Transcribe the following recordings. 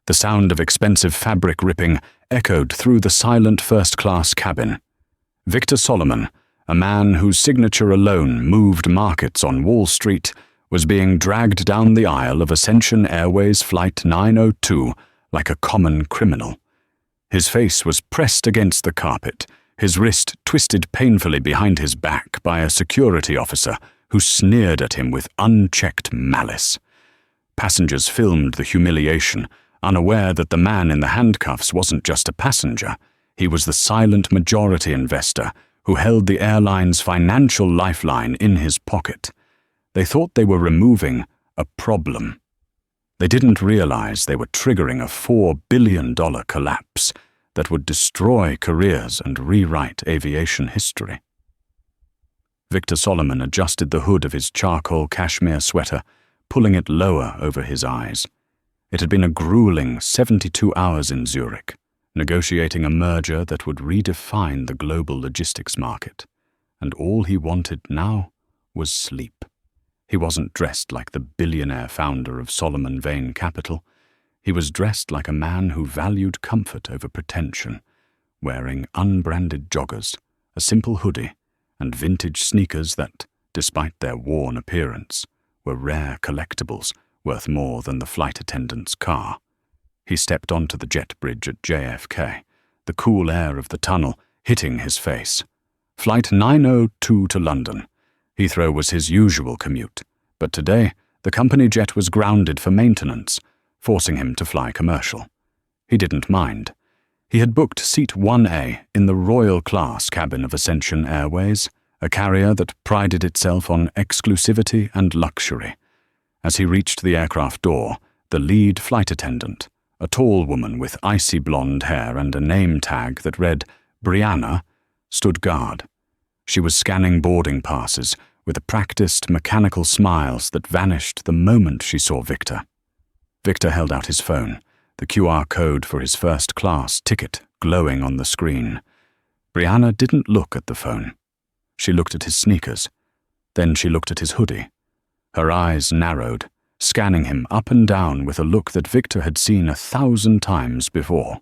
The sound of expensive fabric ripping echoed through the silent first-class cabin. Victor Solomon, a man whose signature alone moved markets on Wall Street, was being dragged down the aisle of Ascension Airways Flight 902 like a common criminal. His face was pressed against the carpet, his wrist twisted painfully behind his back by a security officer who sneered at him with unchecked malice. Passengers filmed the humiliation, unaware that the man in the handcuffs wasn't just a passenger. He was the silent majority investor who held the airline's financial lifeline in his pocket. They thought they were removing a problem. They didn't realize they were triggering a $4 billion collapse that would destroy careers and rewrite aviation history. Victor Solomon adjusted the hood of his charcoal cashmere sweater, pulling it lower over his eyes. It had been a grueling 72 hours in Zurich, negotiating a merger that would redefine the global logistics market, and all he wanted now was sleep. He wasn't dressed like the billionaire founder of Solomon Vane Capital. He was dressed like a man who valued comfort over pretension, wearing unbranded joggers, a simple hoodie, and vintage sneakers that, despite their worn appearance, were rare collectibles worth more than the flight attendant's car. He stepped onto the jet bridge at JFK, the cool air of the tunnel hitting his face. Flight 902 to London. Heathrow was his usual commute, but today the company jet was grounded for maintenance, forcing him to fly commercial. He didn't mind. He had booked seat 1A in the Royal Class cabin of Ascension Airways, a carrier that prided itself on exclusivity and luxury. As he reached the aircraft door, the lead flight attendant, a tall woman with icy blonde hair and a name tag that read Brianna, stood guard. She was scanning boarding passes with a practiced, mechanical smiles that vanished the moment she saw Victor. Victor held out his phone, the QR code for his first-class ticket glowing on the screen. Brianna didn't look at the phone. She looked at his sneakers. Then she looked at his hoodie. Her eyes narrowed, scanning him up and down with a look that Victor had seen 1,000 times before.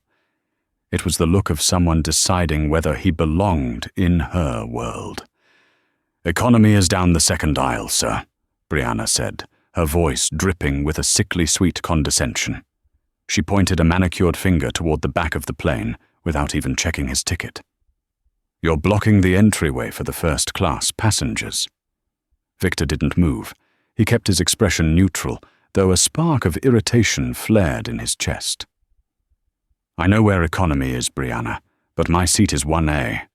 It was the look of someone deciding whether he belonged in her world. "Economy is down the second aisle, sir," Brianna said, her voice dripping with a sickly sweet condescension. She pointed a manicured finger toward the back of the plane without even checking his ticket. "You're blocking the entryway for the first-class passengers." Victor didn't move. He kept his expression neutral, though a spark of irritation flared in his chest. "I know where economy is, Brianna, but my seat is 1A.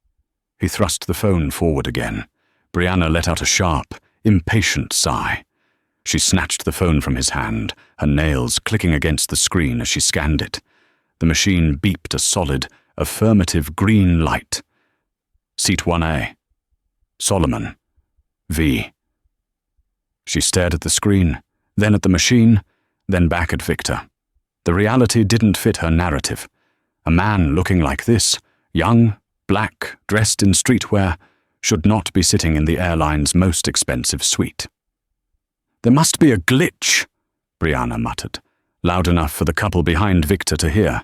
He thrust the phone forward again. Brianna let out a sharp, impatient sigh. She snatched the phone from his hand, her nails clicking against the screen as she scanned it. The machine beeped a solid, affirmative green light. Seat 1A. Solomon. V. She stared at the screen, then at the machine, then back at Victor. The reality didn't fit her narrative. A man looking like this, young, black, dressed in streetwear, should not be sitting in the airline's most expensive suite. "There must be a glitch," Brianna muttered, loud enough for the couple behind Victor to hear.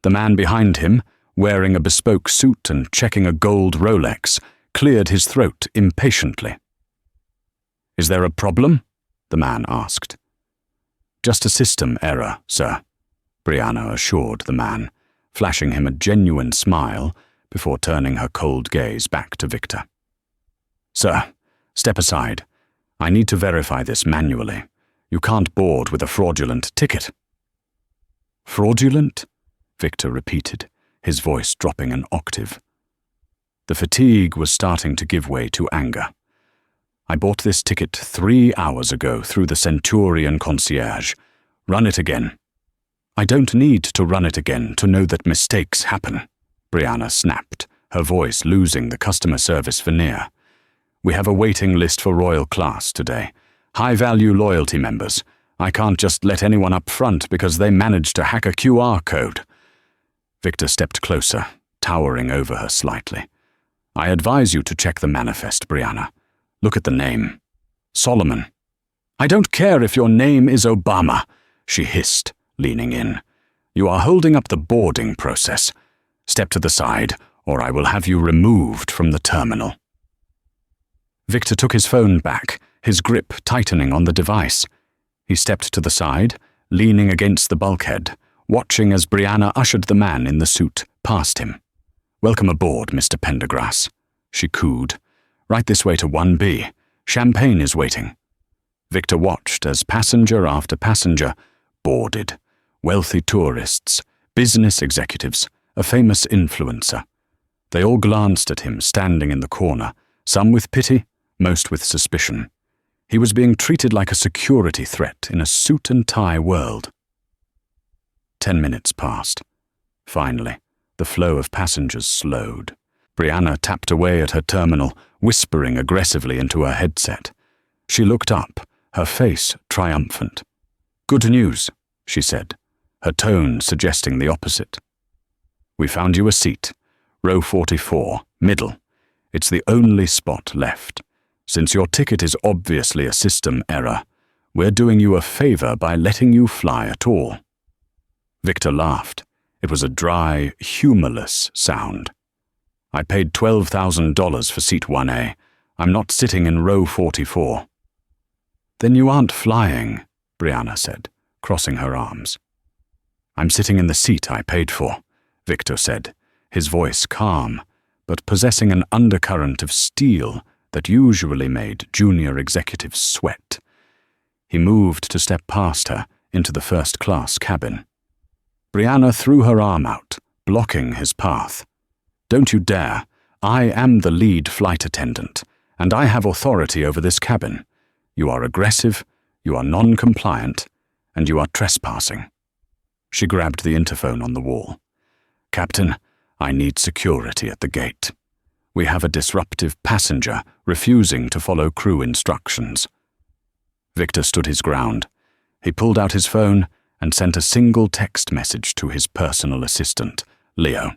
The man behind him, wearing a bespoke suit and checking a gold Rolex, cleared his throat impatiently. "Is there a problem?" the man asked. "Just a system error, sir," Brianna assured the man, flashing him a genuine smile before turning her cold gaze back to Victor. "Sir, step aside. I need to verify this manually. You can't board with a fraudulent ticket." "Fraudulent?" Victor repeated, his voice dropping an octave. The fatigue was starting to give way to anger. "I bought this ticket 3 hours ago through the Centurion concierge. Run it again." "I don't need to run it again to know that mistakes happen," Brianna snapped, her voice losing the customer service veneer. "We have a waiting list for Royal Class today. High-value loyalty members. I can't just let anyone up front because they managed to hack a QR code." Victor stepped closer, towering over her slightly. "I advise you to check the manifest, Brianna. Look at the name. Solomon." "I don't care if your name is Obama," she hissed, leaning in. You are holding up the boarding process. Step to the side, or I will have you removed from the terminal." Victor took his phone back, his grip tightening on the device. He stepped to the side, leaning against the bulkhead, watching as Brianna ushered the man in the suit past him. "Welcome aboard, Mr. Pendergrass," she cooed. "Right this way to 1B. Champagne is waiting." Victor watched as passenger after passenger boarded. Wealthy tourists, business executives, a famous influencer. They all glanced at him standing in the corner, some with pity, most with suspicion. He was being treated like a security threat in a suit-and-tie world. 10 minutes passed. Finally, the flow of passengers slowed. Brianna tapped away at her terminal, whispering aggressively into her headset. She looked up, her face triumphant. "Good news," she said, her tone suggesting the opposite. "We found you a seat. Row 44, middle. It's the only spot left. Since your ticket is obviously a system error, we're doing you a favor by letting you fly at all." Victor laughed. It was a dry, humorless sound. "I paid $12,000 for seat 1A. I'm not sitting in row 44. "Then you aren't flying," Brianna said, crossing her arms. "I'm sitting in the seat I paid for," Victor said, his voice calm, but possessing an undercurrent of steel that usually made junior executives sweat. He moved to step past her into the first-class cabin. Brianna threw her arm out, blocking his path. "Don't you dare. I am the lead flight attendant, and I have authority over this cabin. You are aggressive, you are non-compliant, and you are trespassing." She grabbed the interphone on the wall. "Captain, I need security at the gate. We have a disruptive passenger refusing to follow crew instructions." Victor stood his ground. He pulled out his phone and sent a single text message to his personal assistant, Leo.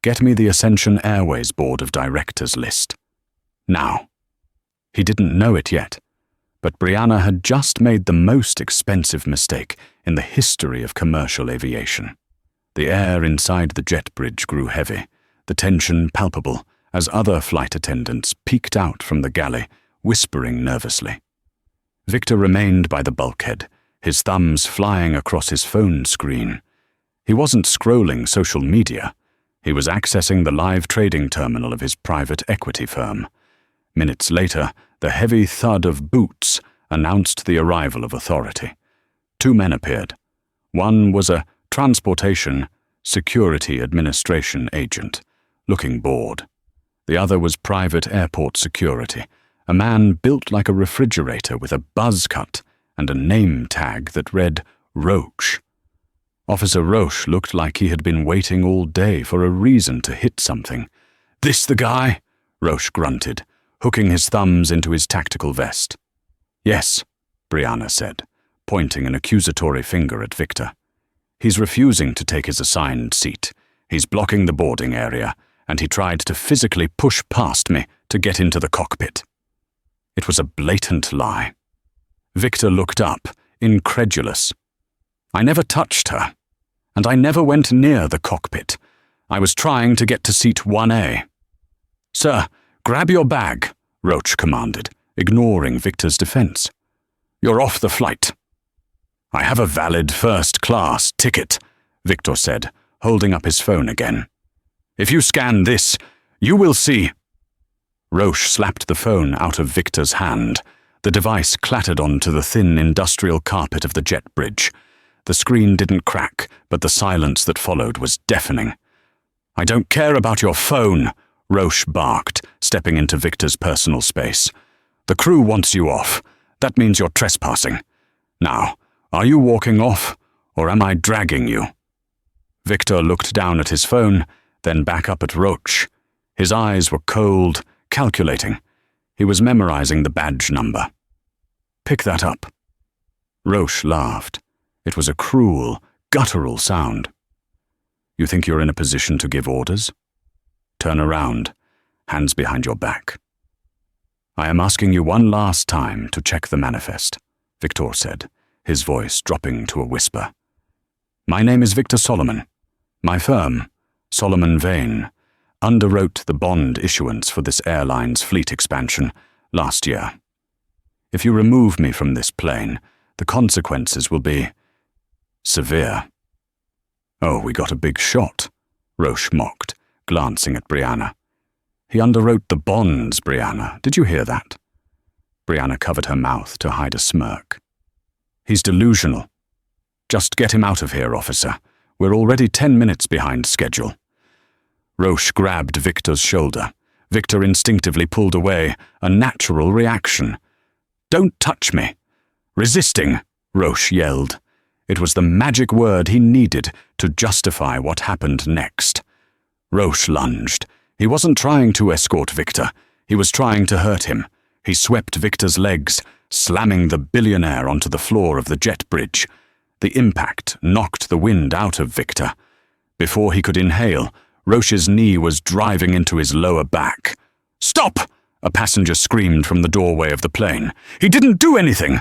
"Get me the Ascension Airways Board of Directors list. Now." He didn't know it yet, but Brianna had just made the most expensive mistake in the history of commercial aviation. The air inside the jet bridge grew heavy, the tension palpable, as other flight attendants peeked out from the galley, whispering nervously. Victor remained by the bulkhead, his thumbs flying across his phone screen. He wasn't scrolling social media. He was accessing the live trading terminal of his private equity firm. Minutes later, the heavy thud of boots announced the arrival of authority. 2 men appeared. One was a transportation security administration agent, looking bored. The other was private airport security, a man built like a refrigerator with a buzz cut and a name tag that read Roche. Officer Roche looked like he had been waiting all day for a reason to hit something. "This the guy?" Roche grunted, hooking his thumbs into his tactical vest. "Yes," Brianna said, pointing an accusatory finger at Victor. "He's refusing to take his assigned seat. He's blocking the boarding area, and he tried to physically push past me to get into the cockpit." It was a blatant lie. Victor looked up, incredulous. "I never touched her, and I never went near the cockpit. I was trying to get to seat 1A. "Sir, grab your bag," Roche commanded, ignoring Victor's defense. "You're off the flight." "I have a valid first-class ticket," Victor said, holding up his phone again. "If you scan this, you will see—" Roche slapped the phone out of Victor's hand. The device clattered onto the thin industrial carpet of the jet bridge. The screen didn't crack, but the silence that followed was deafening. "I don't care about your phone," Roche barked, stepping into Victor's personal space. "The crew wants you off. That means you're trespassing. Now, are you walking off, or am I dragging you?" Victor looked down at his phone, then back up at Roche. His eyes were cold, calculating. He was memorizing the badge number. "Pick that up." Roche laughed. It was a cruel, guttural sound. "You think you're in a position to give orders? Turn around, hands behind your back." "I am asking you one last time to check the manifest," Victor said, his voice dropping to a whisper. My name is Victor Solomon. My firm, Solomon Vane, underwrote the bond issuance for this airline's fleet expansion last year. If you remove me from this plane, the consequences will be severe." "Oh, we got a big shot," Roche mocked, glancing at Brianna. "He underwrote the bonds, Brianna. Did you hear that?" Brianna covered her mouth to hide a smirk. "He's delusional. Just get him out of here, officer. We're already 10 minutes behind schedule." Roche grabbed Victor's shoulder. Victor instinctively pulled away, a natural reaction. "Don't touch me!" "Resisting," Roche yelled. It was the magic word he needed to justify what happened next. Roche lunged. He wasn't trying to escort Victor. He was trying to hurt him. He swept Victor's legs, slamming the billionaire onto the floor of the jet bridge. The impact knocked the wind out of Victor. Before he could inhale, Roche's knee was driving into his lower back. "Stop!" a passenger screamed from the doorway of the plane. "He didn't do anything!"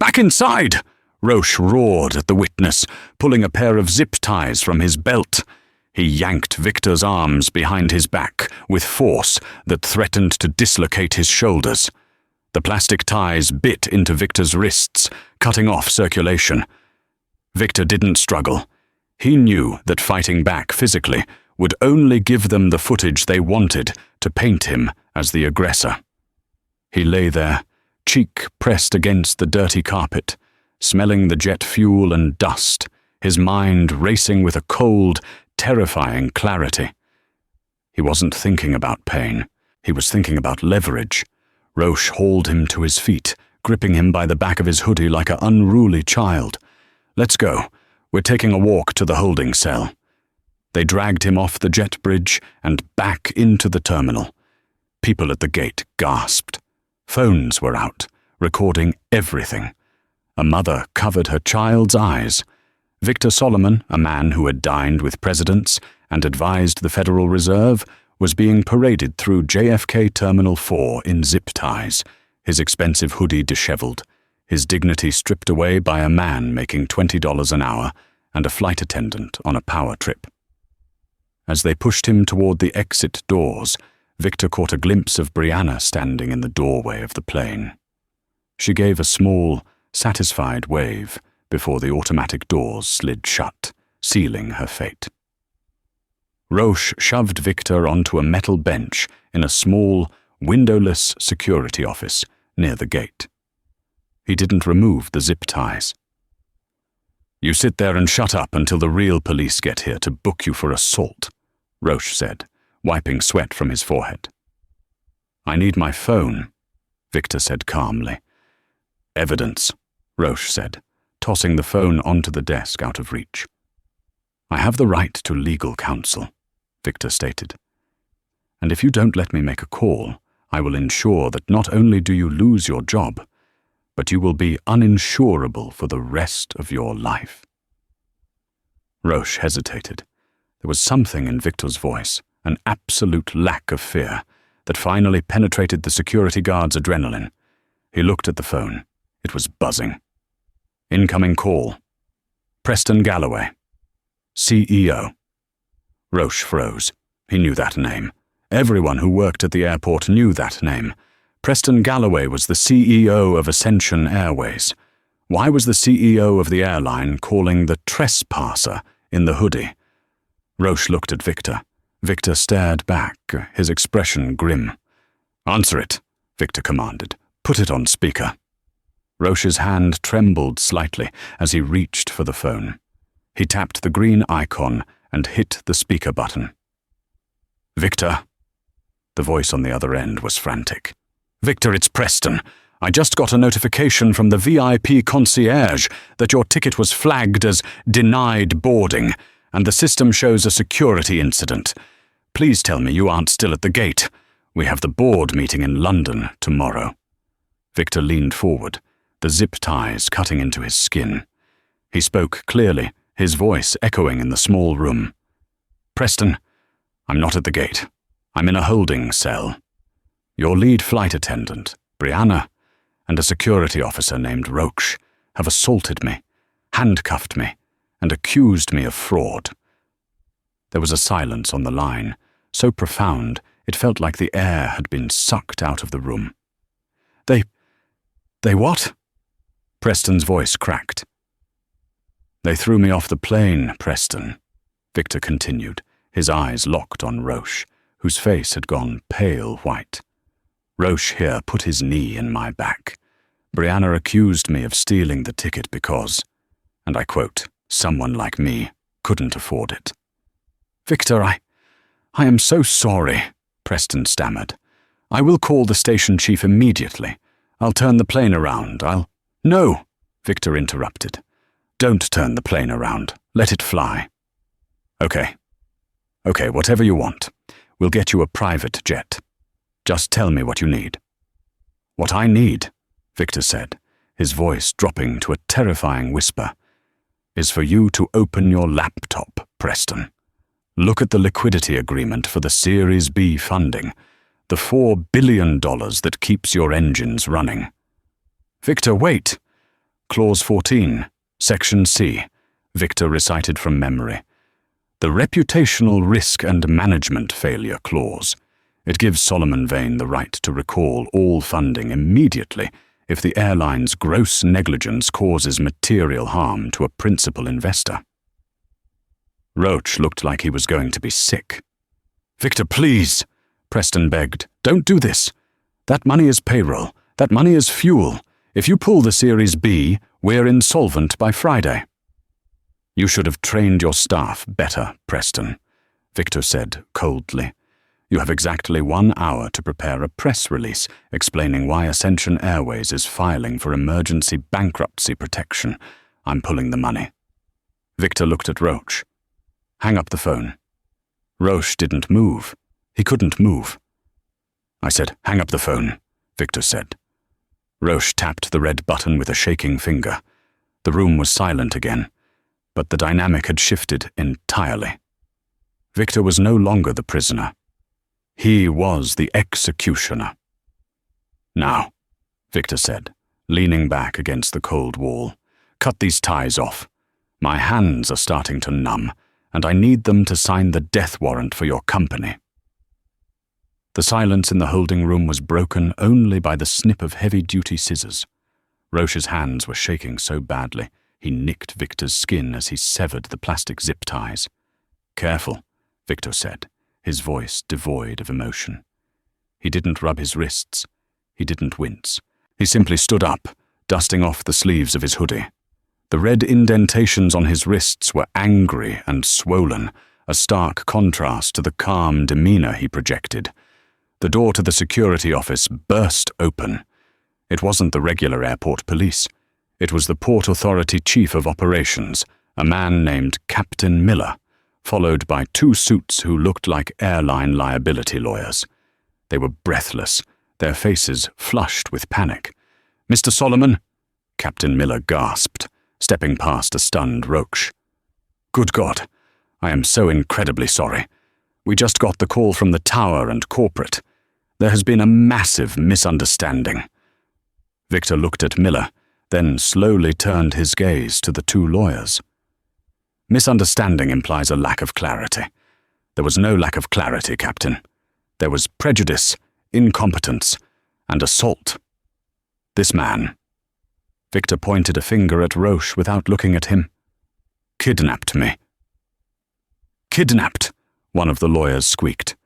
"Back inside!" Roche roared at the witness, pulling a pair of zip ties from his belt. He yanked Victor's arms behind his back with force that threatened to dislocate his shoulders. The plastic ties bit into Victor's wrists, cutting off circulation. Victor didn't struggle. He knew that fighting back physically would only give them the footage they wanted to paint him as the aggressor. He lay there, cheek pressed against the dirty carpet, smelling the jet fuel and dust, his mind racing with a cold, terrifying clarity. He wasn't thinking about pain. He was thinking about leverage. Roche hauled him to his feet, gripping him by the back of his hoodie like an unruly child. "Let's go. We're taking a walk to the holding cell." They dragged him off the jet bridge and back into the terminal. People at the gate gasped. Phones were out, recording everything. A mother covered her child's eyes. Victor Solomon, a man who had dined with presidents and advised the Federal Reserve, was being paraded through JFK Terminal 4 in zip ties, his expensive hoodie disheveled, his dignity stripped away by a man making $20 an hour and a flight attendant on a power trip. As they pushed him toward the exit doors, Victor caught a glimpse of Brianna standing in the doorway of the plane. She gave a small, satisfied wave before the automatic doors slid shut, sealing her fate. Roche shoved Victor onto a metal bench in a small, windowless security office near the gate. He didn't remove the zip ties. "You sit there and shut up until the real police get here to book you for assault," Roche said, wiping sweat from his forehead. "I need my phone," Victor said calmly. "Evidence," Roche said, tossing the phone onto the desk out of reach. "I have the right to legal counsel," Victor stated. "And if you don't let me make a call, I will ensure that not only do you lose your job, but you will be uninsurable for the rest of your life." Roche hesitated. There was something in Victor's voice, an absolute lack of fear, that finally penetrated the security guard's adrenaline. He looked at the phone. It was buzzing. "Incoming call. Preston Galloway, CEO." Roche froze. He knew that name. Everyone who worked at the airport knew that name. Preston Galloway was the CEO of Ascension Airways. Why was the CEO of the airline calling the trespasser in the hoodie? Roche looked at Victor. Victor stared back, his expression grim. "Answer it," Victor commanded. "Put it on speaker." Roche's hand trembled slightly as he reached for the phone. He tapped the green icon and hit the speaker button. "Victor." The voice on the other end was frantic. "Victor, it's Preston. I just got a notification from the VIP concierge that your ticket was flagged as denied boarding, and the system shows a security incident. Please tell me you aren't still at the gate. We have the board meeting in London tomorrow." Victor leaned forward, the zip ties cutting into his skin. He spoke clearly, his voice echoing in the small room. "Preston, I'm not at the gate. I'm in a holding cell. Your lead flight attendant, Brianna, and a security officer named Roche have assaulted me, handcuffed me, and accused me of fraud. There was a silence on the line, so profound it felt like the air had been sucked out of the room. They what? Preston's voice cracked. They threw me off the plane, Preston, Victor continued, his eyes locked on Roche, whose face had gone pale white. Roche here put his knee in my back. Brianna accused me of stealing the ticket because, and I quote, someone like me couldn't afford it. Victor, I am so sorry, Preston stammered. I will call the station chief immediately. I'll turn the plane around. No, Victor interrupted. Don't turn the plane around. Let it fly. Okay, whatever you want. We'll get you a private jet. Just tell me what you need. What I need, Victor said, his voice dropping to a terrifying whisper, is for you to open your laptop, Preston. Look at the liquidity agreement for the Series B funding, the $4 billion that keeps your engines running. Victor, wait! Clause 14, Section C, Victor recited from memory. The reputational risk and management failure clause. It gives Solomon Vane the right to recall all funding immediately if the airline's gross negligence causes material harm to a principal investor. Roche looked like he was going to be sick. Victor, please, Preston begged. Don't do this. That money is payroll. That money is fuel. If you pull the Series B, we're insolvent by Friday. You should have trained your staff better, Preston, Victor said coldly. You have exactly 1 hour to prepare a press release explaining why Ascension Airways is filing for emergency bankruptcy protection. I'm pulling the money. Victor looked at Roche. Hang up the phone. Roche didn't move. He couldn't move. I said, hang up the phone, Victor said. Roche tapped the red button with a shaking finger. The room was silent again, but the dynamic had shifted entirely. Victor was no longer the prisoner. He was the executioner. Now, Victor said, leaning back against the cold wall, cut these ties off. My hands are starting to numb, and I need them to sign the death warrant for your company. The silence in the holding room was broken only by the snip of heavy-duty scissors. Roche's hands were shaking so badly, he nicked Victor's skin as he severed the plastic zip ties. Careful, Victor said, his voice devoid of emotion. He didn't rub his wrists. He didn't wince. He simply stood up, dusting off the sleeves of his hoodie. The red indentations on his wrists were angry and swollen, a stark contrast to the calm demeanor he projected. The door to the security office burst open. It wasn't the regular airport police. It was the Port Authority Chief of Operations, a man named Captain Miller, followed by 2 suits who looked like airline liability lawyers. They were breathless, their faces flushed with panic. Mr. Solomon, Captain Miller gasped, stepping past a stunned Roche. Good God, I am so incredibly sorry. We just got the call from the tower and corporate. There has been a massive misunderstanding. Victor looked at Miller, then slowly turned his gaze to the 2 lawyers. Misunderstanding implies a lack of clarity. There was no lack of clarity, Captain. There was prejudice, incompetence, and assault. This man, Victor pointed a finger at Roche without looking at him, kidnapped me. Kidnapped, one of the lawyers squeaked.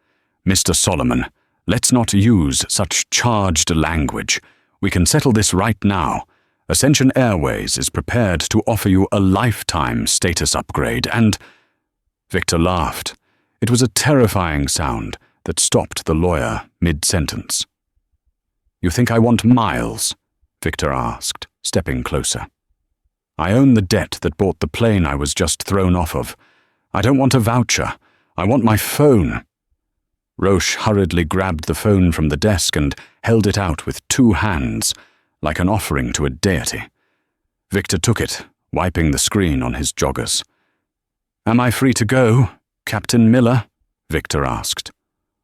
Mr. Solomon, let's not use such charged language. We can settle this right now. Ascension Airways is prepared to offer you a lifetime status upgrade and... Victor laughed. It was a terrifying sound that stopped the lawyer mid-sentence. You think I want miles? Victor asked, stepping closer. I own the debt that bought the plane I was just thrown off of. I don't want a voucher. I want my phone. Roche hurriedly grabbed the phone from the desk and held it out with 2 hands, like an offering to a deity. Victor took it, wiping the screen on his joggers. Am I free to go, Captain Miller? Victor asked.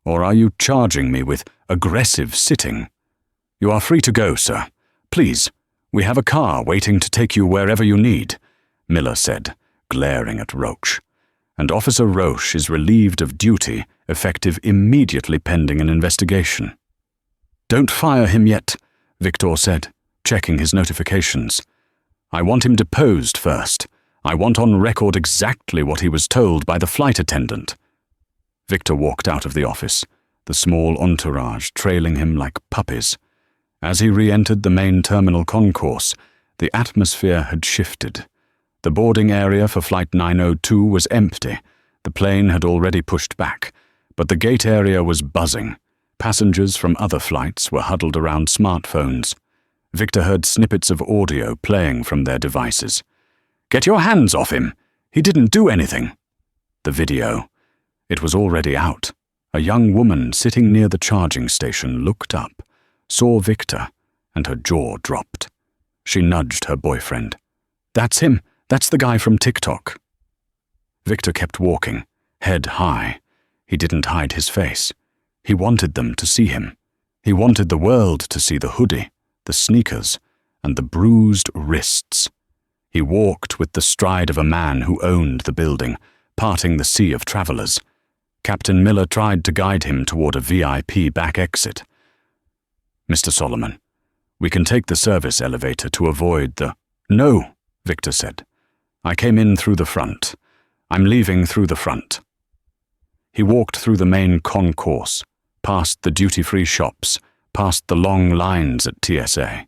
Or are you charging me with aggressive sitting? You are free to go, sir. Please, we have a car waiting to take you wherever you need, Miller said, glaring at Roche. And Officer Roche is relieved of duty, effective immediately pending an investigation. "Don't fire him yet," Victor said, checking his notifications. "I want him deposed first. I want on record exactly what he was told by the flight attendant." Victor walked out of the office, the small entourage trailing him like puppies. As he re-entered the main terminal concourse, the atmosphere had shifted. The boarding area for Flight 902 was empty. The plane had already pushed back, but the gate area was buzzing. Passengers from other flights were huddled around smartphones. Victor heard snippets of audio playing from their devices. "Get your hands off him! He didn't do anything!" The video. It was already out. A young woman sitting near the charging station looked up, saw Victor, and her jaw dropped. She nudged her boyfriend. "That's him. That's the guy from TikTok." Victor kept walking, head high. He didn't hide his face. He wanted them to see him. He wanted the world to see the hoodie, the sneakers, and the bruised wrists. He walked with the stride of a man who owned the building, parting the sea of travelers. Captain Miller tried to guide him toward a VIP back exit. "Mr. Solomon, we can take the service elevator to avoid the—" "No," Victor said. "I came in through the front. I'm leaving through the front." He walked through the main concourse, past the duty-free shops, past the long lines at TSA.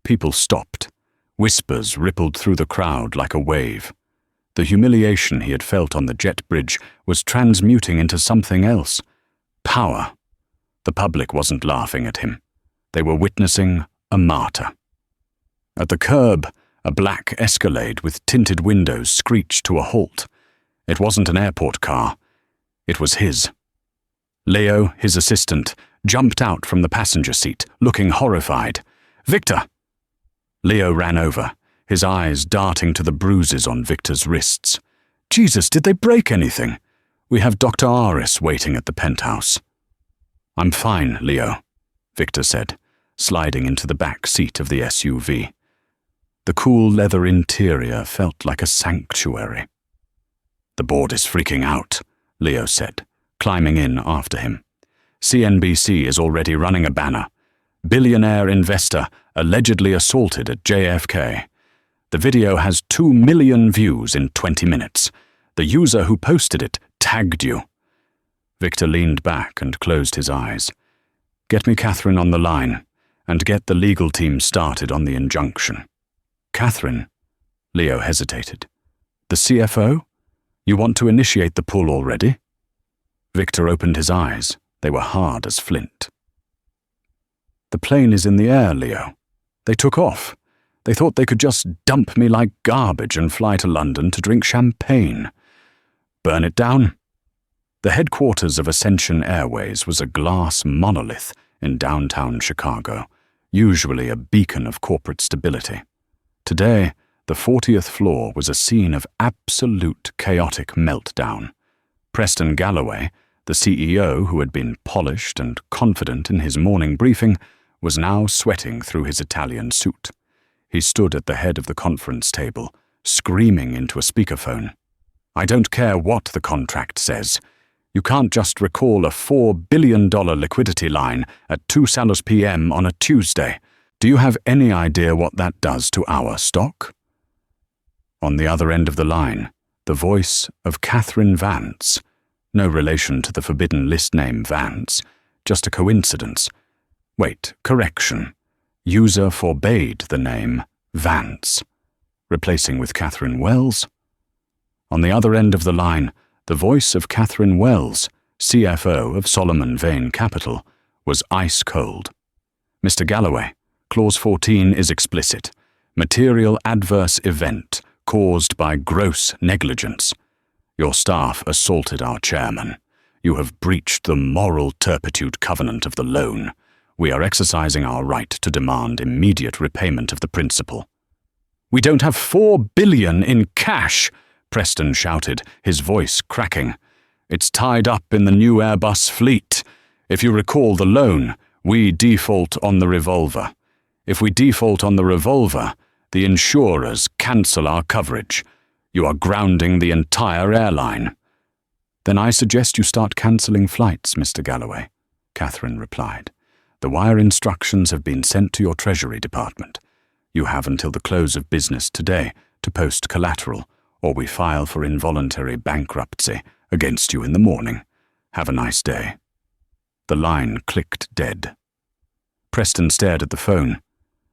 People stopped. Whispers rippled through the crowd like a wave. The humiliation he had felt on the jet bridge was transmuting into something else. Power. The public wasn't laughing at him. They were witnessing a martyr. At the curb, a black Escalade with tinted windows screeched to a halt. It wasn't an airport car. It was his. Leo, his assistant, jumped out from the passenger seat, looking horrified. "Victor!" Leo ran over, his eyes darting to the bruises on Victor's wrists. "Jesus, did they break anything? We have Dr. Aris waiting at the penthouse." "I'm fine, Leo," Victor said, sliding into the back seat of the SUV. The cool leather interior felt like a sanctuary. "The board is freaking out," Leo said, climbing in after him. "CNBC is already running a banner. Billionaire investor allegedly assaulted at JFK. The video has 2 million views in 20 minutes. The user who posted it tagged you." Victor leaned back and closed his eyes. "Get me Catherine on the line, and get the legal team started on the injunction." "Catherine?" Leo hesitated. "The CFO? You want to initiate the pull already?" Victor opened his eyes. They were hard as flint. "The plane is in the air, Leo. They took off. They thought they could just dump me like garbage and fly to London to drink champagne. Burn it down?" The headquarters of Ascension Airways was a glass monolith in downtown Chicago, usually a beacon of corporate stability. Today, the 40th floor was a scene of absolute chaotic meltdown. Preston Galloway, the CEO who had been polished and confident in his morning briefing, was now sweating through his Italian suit. He stood at the head of the conference table, screaming into a speakerphone. "I don't care what the contract says. You can't just recall a $4 billion liquidity line at 2 p.m. on a Tuesday. Do you have any idea what that does to our stock?" On the other end of the line, the voice of Catherine Vance. No relation to the forbidden list name Vance, just a coincidence. Wait, correction. User forbade the name Vance, replacing with Catherine Wells. On the other end of the line, the voice of Catherine Wells, CFO of Solomon Vane Capital, was ice cold. "Mr. Galloway, Clause 14 is explicit. Material adverse event caused by gross negligence. Your staff assaulted our chairman. You have breached the moral turpitude covenant of the loan. We are exercising our right to demand immediate repayment of the principal." "We don't have $4 billion in cash," Preston shouted, his voice cracking. "It's tied up in the new Airbus fleet. If you recall the loan, we default on the revolver. If we default on the revolver, the insurers cancel our coverage. You are grounding the entire airline." "Then I suggest you start cancelling flights, Mr. Galloway," Catherine replied. "The wire instructions have been sent to your Treasury Department. You have until the close of business today to post collateral, or we file for involuntary bankruptcy against you in the morning. Have a nice day." The line clicked dead. Preston stared at the phone.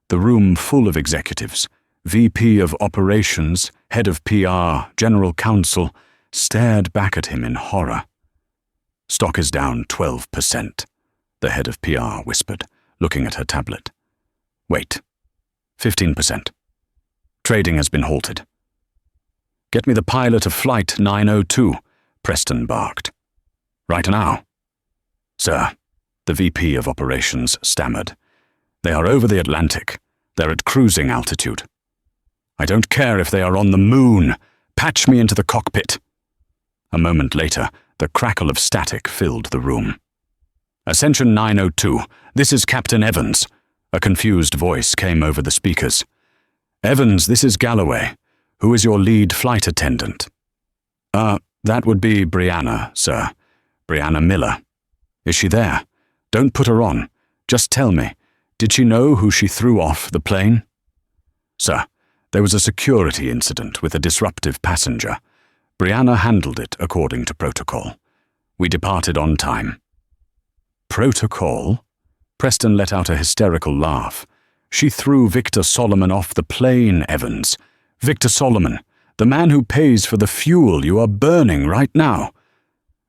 The room full of executives, VP of Operations, Head of PR, General Counsel, stared back at him in horror. "Stock is down 12%, the Head of PR whispered, looking at her tablet. "Wait, 15%. Trading has been halted." "Get me the pilot of Flight 902, Preston barked. "Right now." "Sir," the VP of Operations stammered. "They are over the Atlantic. They're at cruising altitude." "I don't care if they are on the moon. Patch me into the cockpit." A moment later, the crackle of static filled the room. "Ascension 902, this is Captain Evans." A confused voice came over the speakers. "Evans, this is Galloway. Who is your lead flight attendant?" That would be Brianna, sir. Brianna Miller." "Is she there? Don't put her on. Just tell me, did she know who she threw off the plane?" "Sir, there was a security incident with a disruptive passenger. Brianna handled it according to protocol. We departed on time." "Protocol?" Preston let out a hysterical laugh. "She threw Victor Solomon off the plane, Evans. Victor Solomon, the man who pays for the fuel you are burning right now."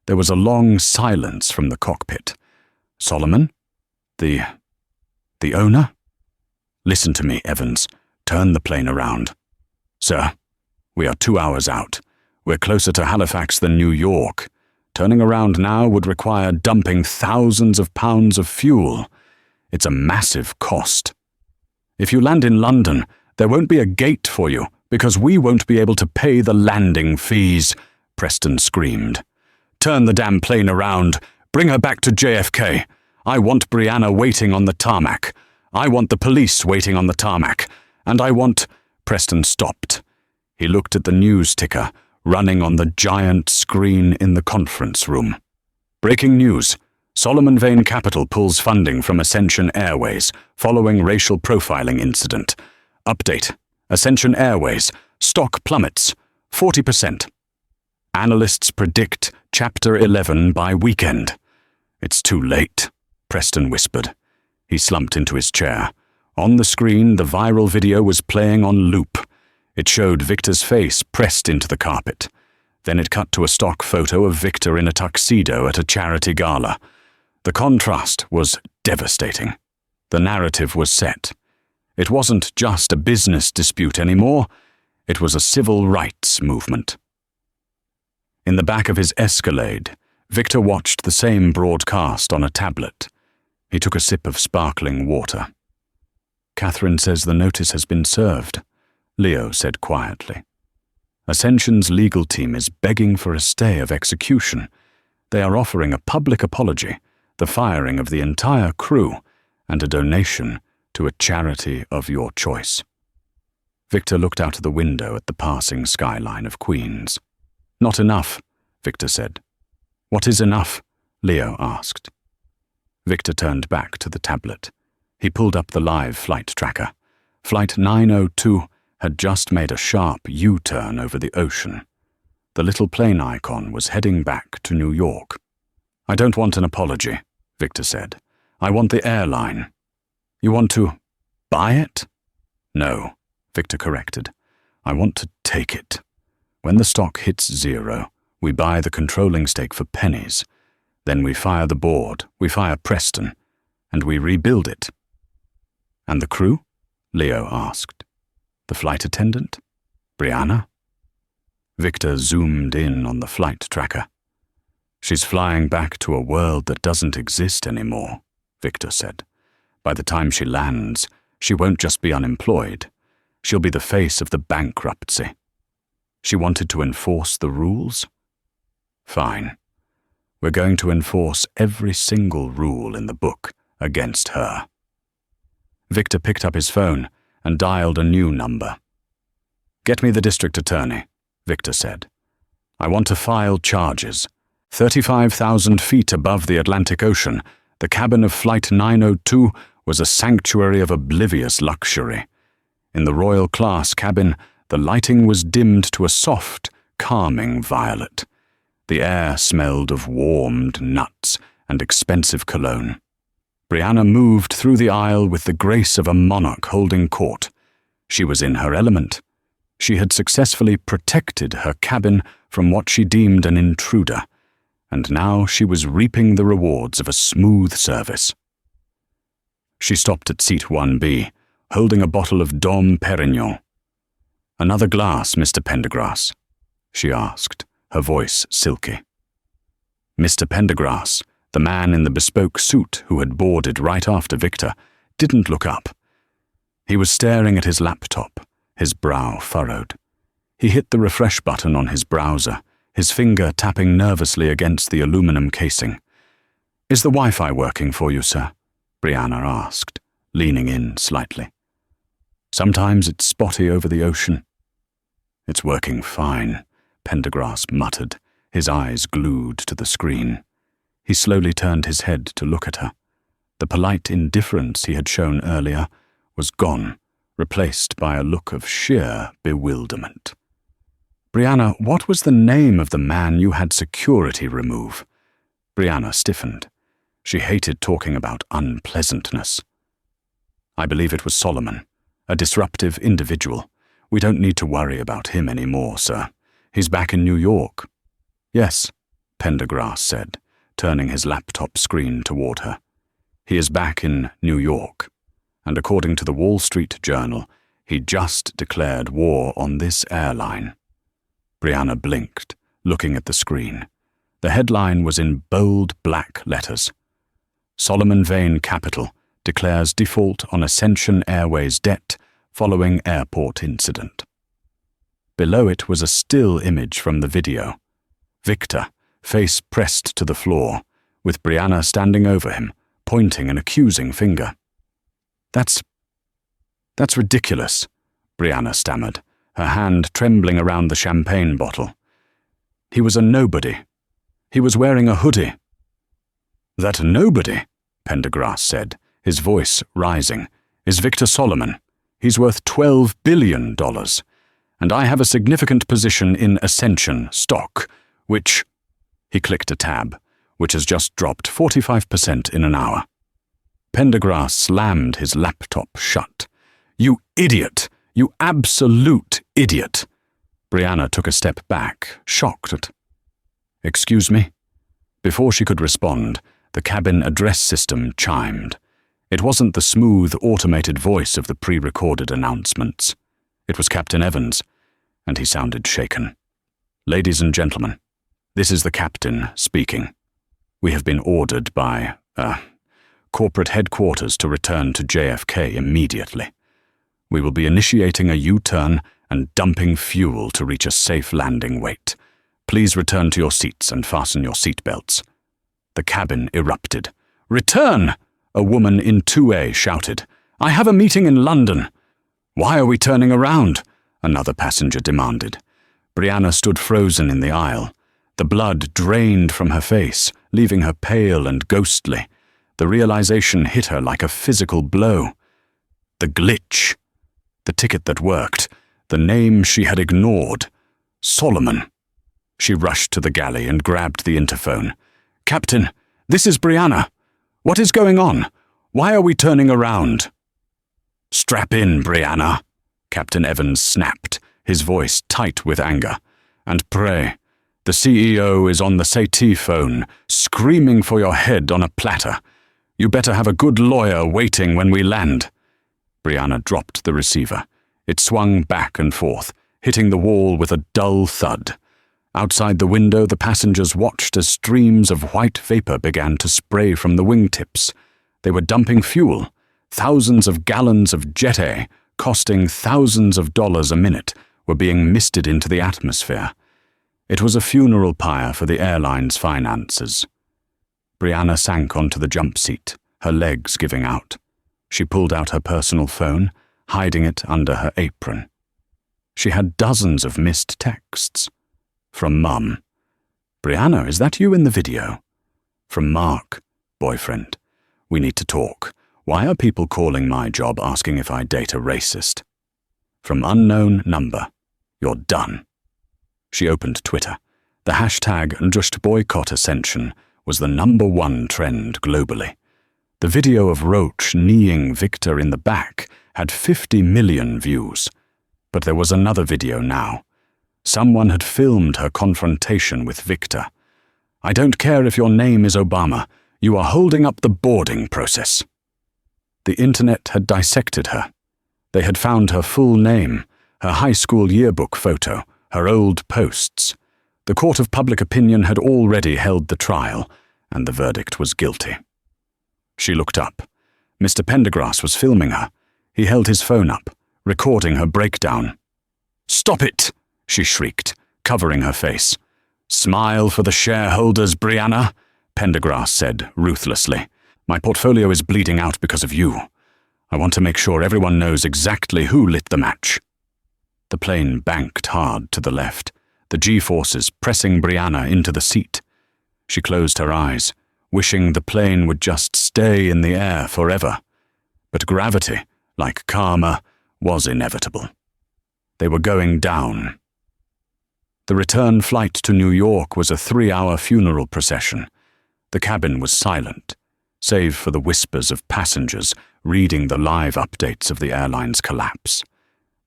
There was a long silence from the cockpit. "Solomon? The owner?" "Listen to me, Evans. Turn the plane around." "Sir, we are 2 hours out. We're closer to Halifax than New York. Turning around now would require dumping thousands of pounds of fuel. It's a massive cost. If you land in London, there won't be a gate for you because we won't be able to pay the landing fees," Preston screamed. "Turn the damn plane around. Bring her back to JFK. I want Brianna waiting on the tarmac. I want the police waiting on the tarmac. And I want—" Preston stopped. He looked at the news ticker running on the giant screen in the conference room. "Breaking news. Solomon Vane Capital pulls funding from Ascension Airways following racial profiling incident. Update. Ascension Airways. Stock plummets. 40%. Analysts predict Chapter 11 by weekend." "It's too late," Preston whispered. He slumped into his chair. On the screen, the viral video was playing on loop. It showed Victor's face pressed into the carpet. Then it cut to a stock photo of Victor in a tuxedo at a charity gala. The contrast was devastating. The narrative was set. It wasn't just a business dispute anymore. It was a civil rights movement. In the back of his Escalade, Victor watched the same broadcast on a tablet. He took a sip of sparkling water. "Catherine says the notice has been served," Leo said quietly. "Ascension's legal team is begging for a stay of execution. They are offering a public apology, the firing of the entire crew, and a donation to a charity of your choice." Victor looked out of the window at the passing skyline of Queens. "Not enough," Victor said. "What is enough?" Leo asked. Victor turned back to the tablet. He pulled up the live flight tracker. Flight 902 had just made a sharp U-turn over the ocean. The little plane icon was heading back to New York. "I don't want an apology," Victor said. "I want the airline." "You want to buy it?" "No," Victor corrected. "I want to take it. When the stock hits zero, we buy the controlling stake for pennies. Then we fire the board, we fire Preston, and we rebuild it." "And the crew?" Leo asked. "The flight attendant? Brianna?" Victor zoomed in on the flight tracker. "She's flying back to a world that doesn't exist anymore," Victor said. "By the time she lands, she won't just be unemployed. She'll be the face of the bankruptcy." She wanted to enforce the rules? Fine. We're going to enforce every single rule in the book against her. Victor picked up his phone and dialed a new number. "Get me the district attorney," Victor said. "I want to file charges. 35,000 feet above the Atlantic Ocean, the cabin of Flight 902 was a sanctuary of oblivious luxury. In the Royal Class cabin, the lighting was dimmed to a soft, calming violet. The air smelled of warmed nuts and expensive cologne. Brianna moved through the aisle with the grace of a monarch holding court. She was in her element. She had successfully protected her cabin from what she deemed an intruder, and now she was reaping the rewards of a smooth service. She stopped at seat 1B, holding a bottle of Dom Perignon. "Another glass, Mr. Pendergrass?" she asked, her voice silky. Mr. Pendergrass, the man in the bespoke suit who had boarded right after Victor, didn't look up. He was staring at his laptop, his brow furrowed. He hit the refresh button on his browser, his finger tapping nervously against the aluminum casing. "Is the Wi-Fi working for you, sir?" Brianna asked, leaning in slightly. "Sometimes it's spotty over the ocean." "It's working fine," Pendergrass muttered, his eyes glued to the screen. He slowly turned his head to look at her. The polite indifference he had shown earlier was gone, replaced by a look of sheer bewilderment. "Brianna, what was the name of the man you had security remove?" Brianna stiffened. She hated talking about unpleasantness. "I believe it was Solomon, a disruptive individual. We don't need to worry about him anymore, sir. He's back in New York." "Yes," Pendergrass said, turning his laptop screen toward her. "He is back in New York, and according to the Wall Street Journal, he just declared war on this airline." Brianna blinked, looking at the screen. The headline was in bold black letters. "Solomon Vane Capital declares default on Ascension Airways debt following airport incident." Below it was a still image from the video. Victor, face pressed to the floor, with Brianna standing over him, pointing an accusing finger. That's ridiculous," Brianna stammered, her hand trembling around the champagne bottle. "He was a nobody. He was wearing a hoodie." "That nobody," Pendergrass said, his voice rising, "is Victor Solomon. He's worth $12 billion, and I have a significant position in Ascension stock, which—" he clicked a tab, "which has just dropped 45% in an hour." Pendergrass slammed his laptop shut. "You idiot! You absolute idiot!" Brianna took a step back, shocked at— "Excuse me?" Before she could respond, the cabin address system chimed. It wasn't the smooth, automated voice of the pre-recorded announcements. It was Captain Evans, and he sounded shaken. "Ladies and gentlemen, this is the captain speaking. We have been ordered by, corporate headquarters to return to JFK immediately. We will be initiating a U-turn and dumping fuel to reach a safe landing weight. Please return to your seats and fasten your seatbelts." The cabin erupted. "Return!" a woman in 2A shouted. "I have a meeting in London." "Why are we turning around?" another passenger demanded. Brianna stood frozen in the aisle. The blood drained from her face, leaving her pale and ghostly. The realization hit her like a physical blow. The glitch. The ticket that worked. The name she had ignored. Solomon. She rushed to the galley and grabbed the interphone. "Captain, this is Brianna. What is going on? Why are we turning around?" "Strap in, Brianna," Captain Evans snapped, his voice tight with anger. "And pray. The CEO is on the settee phone, screaming for your head on a platter. You better have a good lawyer waiting when we land." Brianna dropped the receiver. It swung back and forth, hitting the wall with a dull thud. Outside the window, the passengers watched as streams of white vapor began to spray from the wingtips. They were dumping fuel. Thousands of gallons of Jet A, costing thousands of dollars a minute, were being misted into the atmosphere. It was a funeral pyre for the airline's finances. Brianna sank onto the jump seat, her legs giving out. She pulled out her personal phone, hiding it under her apron. She had dozens of missed texts. From Mum. "Brianna, is that you in the video?" From Mark. "Boyfriend. We need to talk. Why are people calling my job asking if I date a racist?" From unknown number. "You're done." She opened Twitter. The hashtag #JustBoycottAscension was the #1 trend globally. The video of Roach kneeing Victor in the back had 50 million views. But there was another video now. Someone had filmed her confrontation with Victor. "I don't care if your name is Obama. You are holding up the boarding process." The internet had dissected her. They had found her full name, her high school yearbook photo, her old posts. The court of public opinion had already held the trial, and the verdict was guilty. She looked up. Mr. Pendergrass was filming her. He held his phone up, recording her breakdown. "Stop it!" she shrieked, covering her face. "Smile for the shareholders, Brianna," Pendergrass said ruthlessly. "My portfolio is bleeding out because of you. I want to make sure everyone knows exactly who lit the match." The plane banked hard to the left, the G-forces pressing Brianna into the seat. She closed her eyes, wishing the plane would just stay in the air forever. But gravity, like karma, was inevitable. They were going down. The return flight to New York was a 3-hour funeral procession. The cabin was silent, save for the whispers of passengers reading the live updates of the airline's collapse.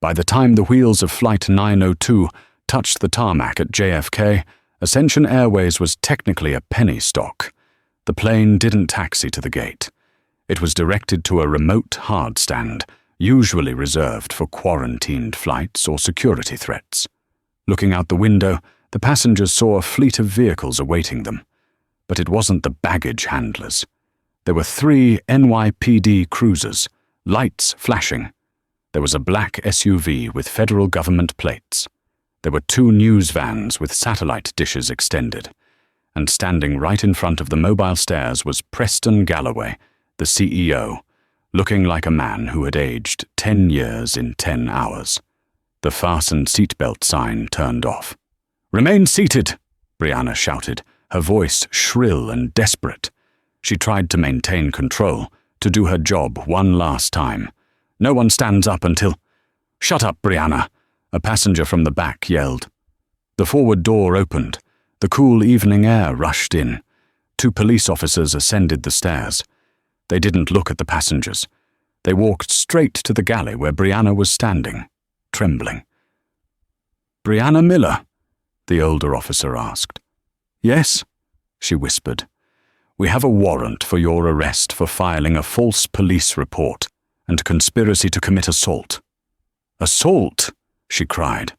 By the time the wheels of Flight 902 touched the tarmac at JFK, Ascension Airways was technically a penny stock. The plane didn't taxi to the gate. It was directed to a remote hardstand, usually reserved for quarantined flights or security threats. Looking out the window, the passengers saw a fleet of vehicles awaiting them. But it wasn't the baggage handlers. There were 3 NYPD cruisers, lights flashing. There was a black SUV with federal government plates. There were 2 news vans with satellite dishes extended. And standing right in front of the mobile stairs was Preston Galloway, the CEO, looking like a man who had aged 10 years in 10 hours. The fasten seatbelt sign turned off. "Remain seated," Brianna shouted, her voice shrill and desperate. She tried to maintain control, to do her job one last time. "No one stands up until—" "Shut up, Brianna," a passenger from the back yelled. The forward door opened. The cool evening air rushed in. 2 police officers ascended the stairs. They didn't look at the passengers. They walked straight to the galley where Brianna was standing, trembling. "Brianna Miller?" the older officer asked. "Yes," she whispered. "We have a warrant for your arrest for filing a false police report and conspiracy to commit assault." "Assault?" she cried.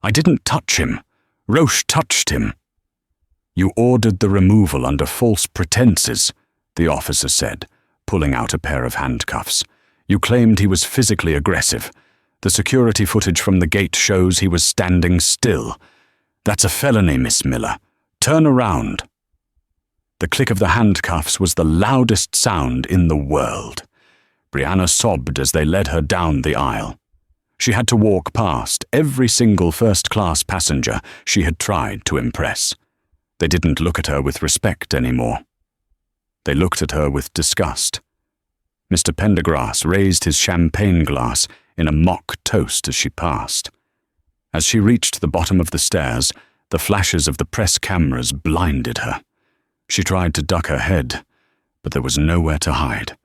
"I didn't touch him. Roche touched him." "You ordered the removal under false pretenses," the officer said, pulling out a pair of handcuffs. "You claimed he was physically aggressive. The security footage from the gate shows he was standing still. That's a felony, Miss Miller. Turn around." The click of the handcuffs was the loudest sound in the world. Brianna sobbed as they led her down the aisle. She had to walk past every single first-class passenger she had tried to impress. They didn't look at her with respect anymore. They looked at her with disgust. Mr. Pendergrass raised his champagne glass in a mock toast as she passed. As she reached the bottom of the stairs, the flashes of the press cameras blinded her. She tried to duck her head, but there was nowhere to hide.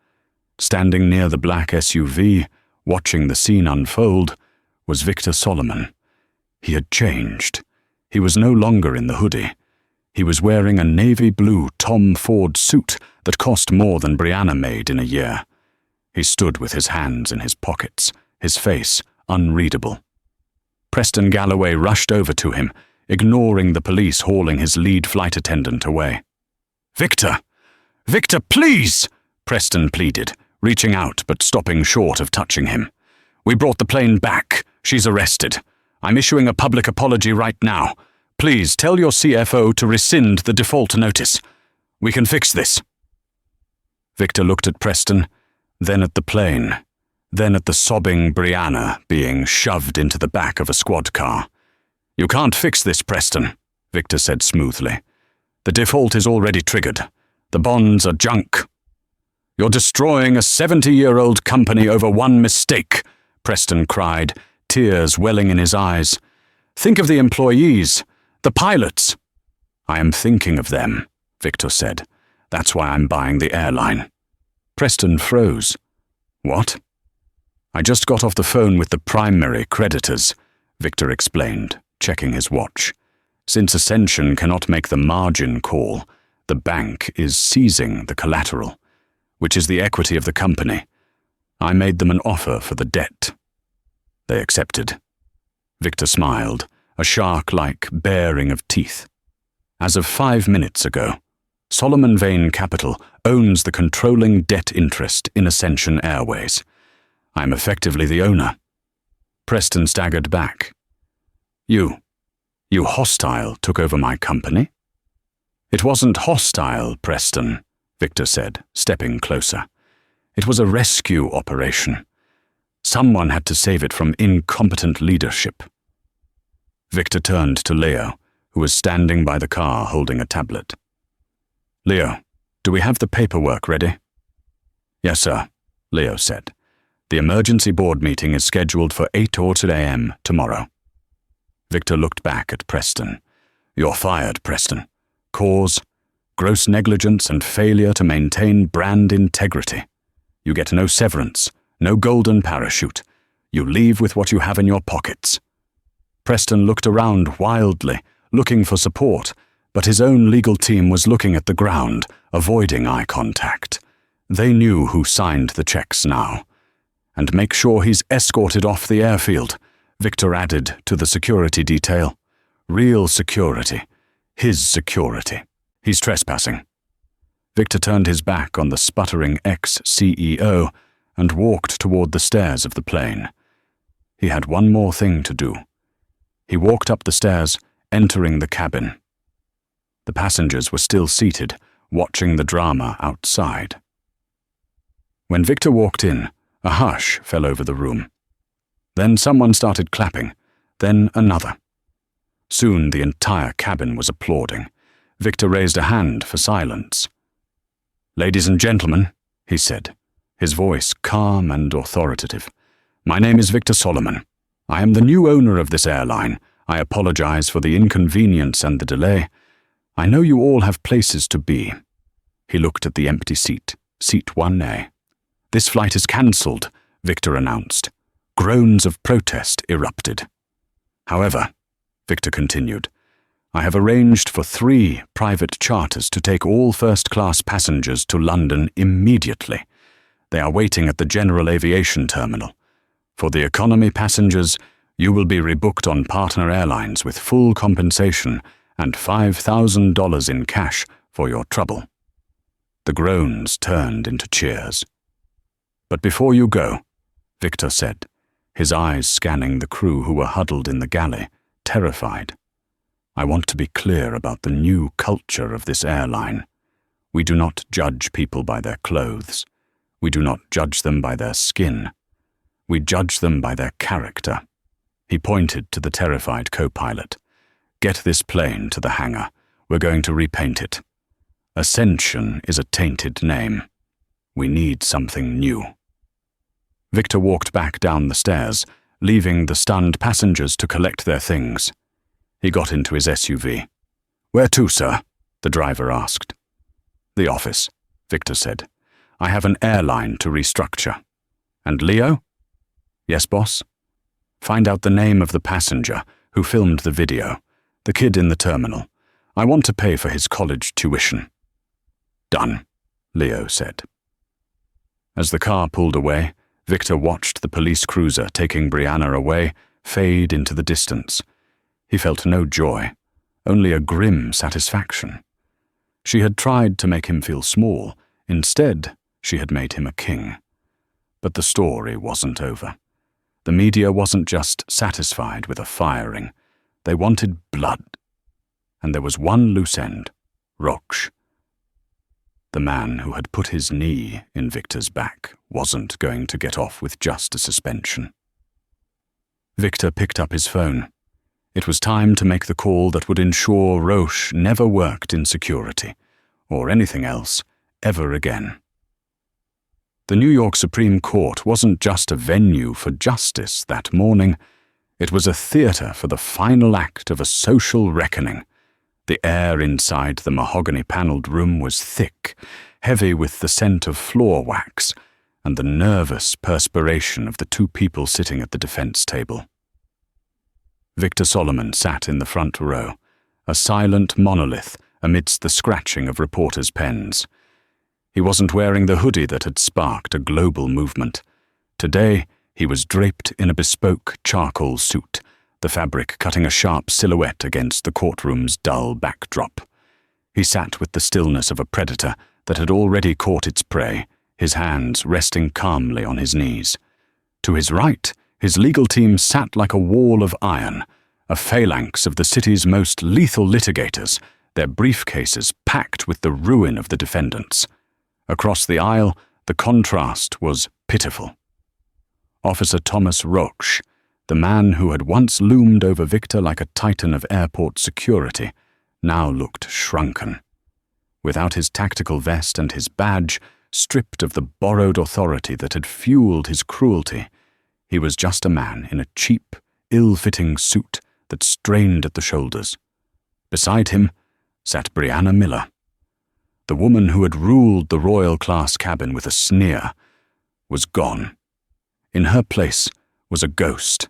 Standing near the black SUV, watching the scene unfold, was Victor Solomon. He had changed. He was no longer in the hoodie. He was wearing a navy blue Tom Ford suit that cost more than Brianna made in a year. He stood with his hands in his pockets, his face unreadable. Preston Galloway rushed over to him, ignoring the police hauling his lead flight attendant away. "Victor! Victor, please!" Preston pleaded, reaching out but stopping short of touching him. "We brought the plane back. She's arrested. I'm issuing a public apology right now. Please tell your CFO to rescind the default notice. We can fix this." Victor looked at Preston, then at the plane, then at the sobbing Brianna being shoved into the back of a squad car. "You can't fix this, Preston," Victor said smoothly. "The default is already triggered. The bonds are junk." "You're destroying a 70-year-old company over one mistake," Preston cried, tears welling in his eyes. "Think of the employees, the pilots." "I am thinking of them," Victor said. "That's why I'm buying the airline." Preston froze. "What?" "I just got off the phone with the primary creditors," Victor explained, checking his watch. "Since Ascension cannot make the margin call, the bank is seizing the collateral, which is the equity of the company. I made them an offer for the debt." They accepted. Victor smiled, a shark-like baring of teeth. "As of 5 minutes ago, Solomon Vane Capital owns the controlling debt interest in Ascension Airways. I'm effectively the owner." Preston staggered back. You hostile took over my company?" "It wasn't hostile, Preston," Victor said, stepping closer. "It was a rescue operation. Someone had to save it from incompetent leadership." Victor turned to Leo, who was standing by the car holding a tablet. "Leo, do we have the paperwork ready?" "Yes, sir," Leo said. "The emergency board meeting is scheduled for 8:00 a.m. tomorrow." Victor looked back at Preston. "You're fired, Preston. Cause, gross negligence and failure to maintain brand integrity. You get no severance, no golden parachute. You leave with what you have in your pockets." Preston looked around wildly, looking for support, but his own legal team was looking at the ground, avoiding eye contact. They knew who signed the checks now. "And make sure he's escorted off the airfield," Victor added to the security detail. "Real security. His security. He's trespassing." Victor turned his back on the sputtering ex-CEO and walked toward the stairs of the plane. He had one more thing to do. He walked up the stairs, entering the cabin. The passengers were still seated, watching the drama outside. When Victor walked in, a hush fell over the room. Then someone started clapping, then another. Soon the entire cabin was applauding. Victor raised a hand for silence. "Ladies and gentlemen," he said, his voice calm and authoritative, "my name is Victor Solomon. I am the new owner of this airline. I apologize for the inconvenience and the delay. I know you all have places to be." He looked at the empty seat 1A. "This flight is cancelled," Victor announced. Groans of protest erupted. "However," Victor continued, "I have arranged for 3 private charters to take all first-class passengers to London immediately. They are waiting at the General Aviation Terminal. For the economy passengers, you will be rebooked on partner airlines with full compensation and $5,000 in cash for your trouble." The groans turned into cheers. "But before you go," Victor said, his eyes scanning the crew who were huddled in the galley, terrified, "I want to be clear about the new culture of this airline. We do not judge people by their clothes. We do not judge them by their skin. We judge them by their character." He pointed to the terrified co-pilot. "Get this plane to the hangar. We're going to repaint it. Ascension is a tainted name. We need something new." Victor walked back down the stairs, leaving the stunned passengers to collect their things. He got into his SUV. "Where to, sir?" the driver asked. "The office," Victor said. "I have an airline to restructure." "And Leo?" "Yes, boss?" "Find out the name of the passenger who filmed the video, the kid in the terminal. I want to pay for his college tuition." "Done," Leo said. As the car pulled away, Victor watched the police cruiser taking Brianna away fade into the distance. He felt no joy, only a grim satisfaction. She had tried to make him feel small. Instead, she had made him a king. But the story wasn't over. The media wasn't just satisfied with a firing. They wanted blood. And there was one loose end, Roche. The man who had put his knee in Victor's back wasn't going to get off with just a suspension. Victor picked up his phone. It was time to make the call that would ensure Roche never worked in security, or anything else, ever again. The New York Supreme Court wasn't just a venue for justice that morning. It was a theater for the final act of a social reckoning. The air inside the mahogany-paneled room was thick, heavy with the scent of floor wax and the nervous perspiration of the two people sitting at the defense table. Victor Solomon sat in the front row, a silent monolith amidst the scratching of reporters' pens. He wasn't wearing the hoodie that had sparked a global movement. Today, he was draped in a bespoke charcoal suit, the fabric cutting a sharp silhouette against the courtroom's dull backdrop. He sat with the stillness of a predator that had already caught its prey, his hands resting calmly on his knees. To his right, his legal team sat like a wall of iron, a phalanx of the city's most lethal litigators, their briefcases packed with the ruin of the defendants. Across the aisle, the contrast was pitiful. Officer Thomas Roche, the man who had once loomed over Victor like a titan of airport security, now looked shrunken. Without his tactical vest and his badge, stripped of the borrowed authority that had fueled his cruelty, he was just a man in a cheap, ill-fitting suit that strained at the shoulders. Beside him sat Brianna Miller. The woman who had ruled the royal-class cabin with a sneer was gone. In her place was a ghost.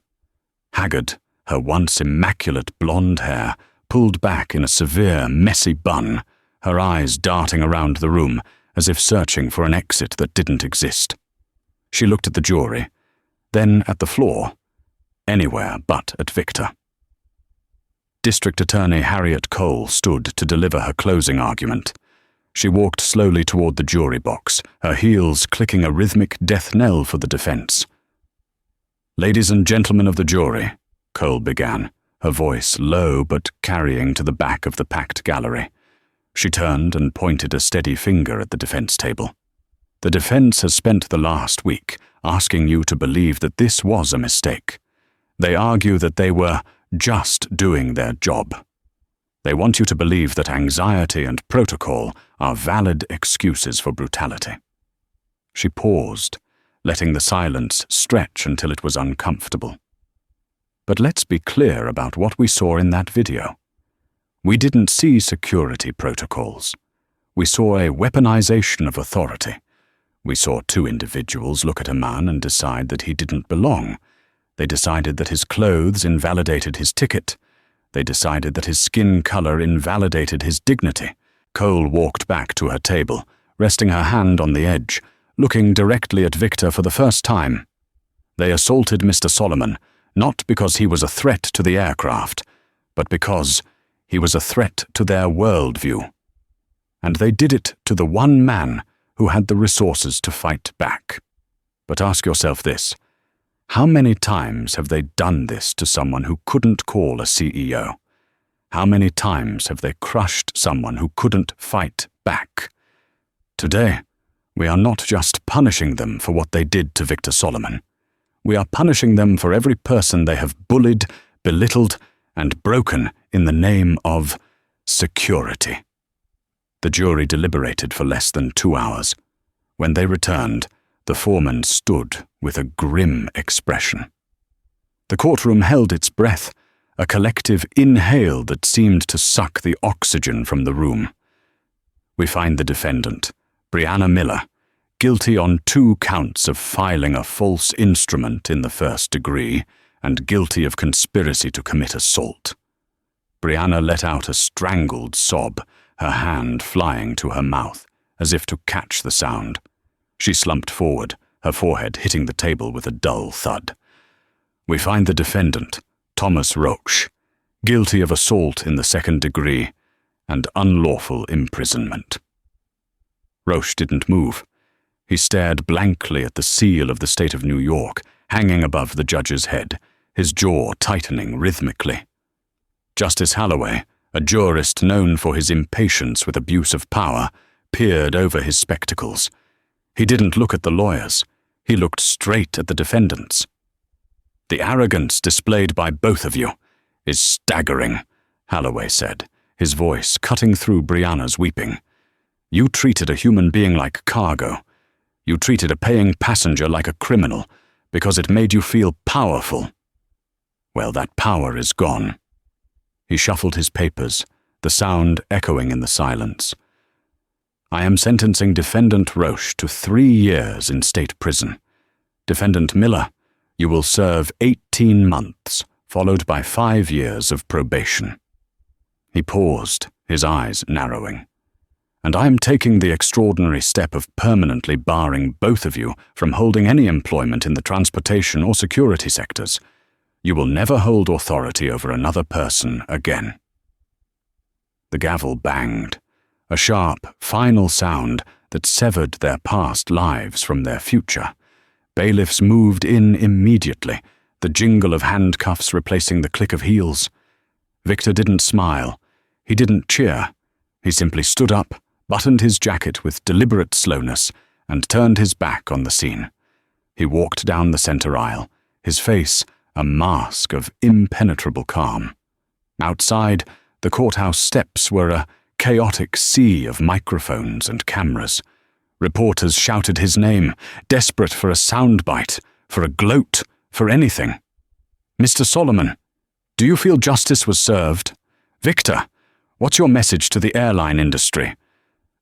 Haggard, her once immaculate blonde hair pulled back in a severe, messy bun, her eyes darting around the room as if searching for an exit that didn't exist. She looked at the jury, then at the floor, anywhere but at Victor. District Attorney Harriet Cole stood to deliver her closing argument. She walked slowly toward the jury box, her heels clicking a rhythmic death knell for the defense. "Ladies and gentlemen of the jury," Cole began, her voice low but carrying to the back of the packed gallery. She turned and pointed a steady finger at the defense table. "The defense has spent the last week asking you to believe that this was a mistake. They argue that they were just doing their job. They want you to believe that anxiety and protocol are valid excuses for brutality." She paused, letting the silence stretch until it was uncomfortable. But let's be clear about what we saw in that video. We didn't see security protocols. We saw a weaponization of authority. We saw two individuals look at a man and decide that he didn't belong. They decided that his clothes invalidated his ticket. They decided that his skin color invalidated his dignity. Cole walked back to her table, resting her hand on the edge, looking directly at Victor for the first time. They assaulted Mr. Solomon, not because he was a threat to the aircraft, but because he was a threat to their worldview. And they did it to the one man who had the resources to fight back. But ask yourself this: how many times have they done this to someone who couldn't call a CEO? How many times have they crushed someone who couldn't fight back? Today, we are not just punishing them for what they did to Victor Solomon. We are punishing them for every person they have bullied, belittled, and broken in the name of security. The jury deliberated for less than 2 hours. When they returned, the foreman stood with a grim expression. The courtroom held its breath, a collective inhale that seemed to suck the oxygen from the room. We find the defendant, Brianna Miller, guilty on 2 counts of filing a false instrument in the first degree and guilty of conspiracy to commit assault. Brianna let out a strangled sob, her hand flying to her mouth, as if to catch the sound. She slumped forward, her forehead hitting the table with a dull thud. We find the defendant, Thomas Roche, guilty of assault in the 2nd degree and unlawful imprisonment. Roche didn't move. He stared blankly at the seal of the state of New York, hanging above the judge's head, his jaw tightening rhythmically. Justice Holloway, a jurist known for his impatience with abuse of power, peered over his spectacles. He didn't look at the lawyers. He looked straight at the defendants. "The arrogance displayed by both of you is staggering," Holloway said, his voice cutting through Brianna's weeping. "You treated a human being like cargo. You treated a paying passenger like a criminal because it made you feel powerful. Well, that power is gone." He shuffled his papers, the sound echoing in the silence. "I am sentencing Defendant Roche to 3 years in state prison. Defendant Miller, you will serve 18 months, followed by 5 years of probation." He paused, his eyes narrowing. "And I am taking the extraordinary step of permanently barring both of you from holding any employment in the transportation or security sectors. You will never hold authority over another person again." The gavel banged, a sharp, final sound that severed their past lives from their future. Bailiffs moved in immediately, the jingle of handcuffs replacing the click of heels. Victor didn't smile. He didn't cheer. He simply stood up, buttoned his jacket with deliberate slowness, and turned his back on the scene. He walked down the center aisle, his face a mask of impenetrable calm. Outside, the courthouse steps were a chaotic sea of microphones and cameras. Reporters shouted his name, desperate for a soundbite, for a gloat, for anything. "Mr. Solomon, do you feel justice was served? Victor, what's your message to the airline industry?"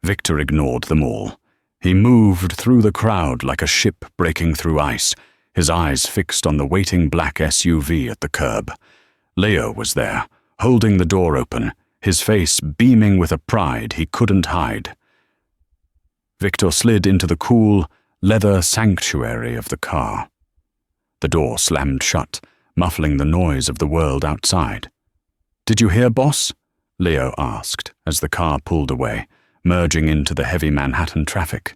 Victor ignored them all. He moved through the crowd like a ship breaking through ice, his eyes fixed on the waiting black SUV at the curb. Leo was there, holding the door open, his face beaming with a pride he couldn't hide. Victor slid into the cool, leather sanctuary of the car. The door slammed shut, muffling the noise of the world outside. "Did you hear, boss?" Leo asked as the car pulled away, merging into the heavy Manhattan traffic.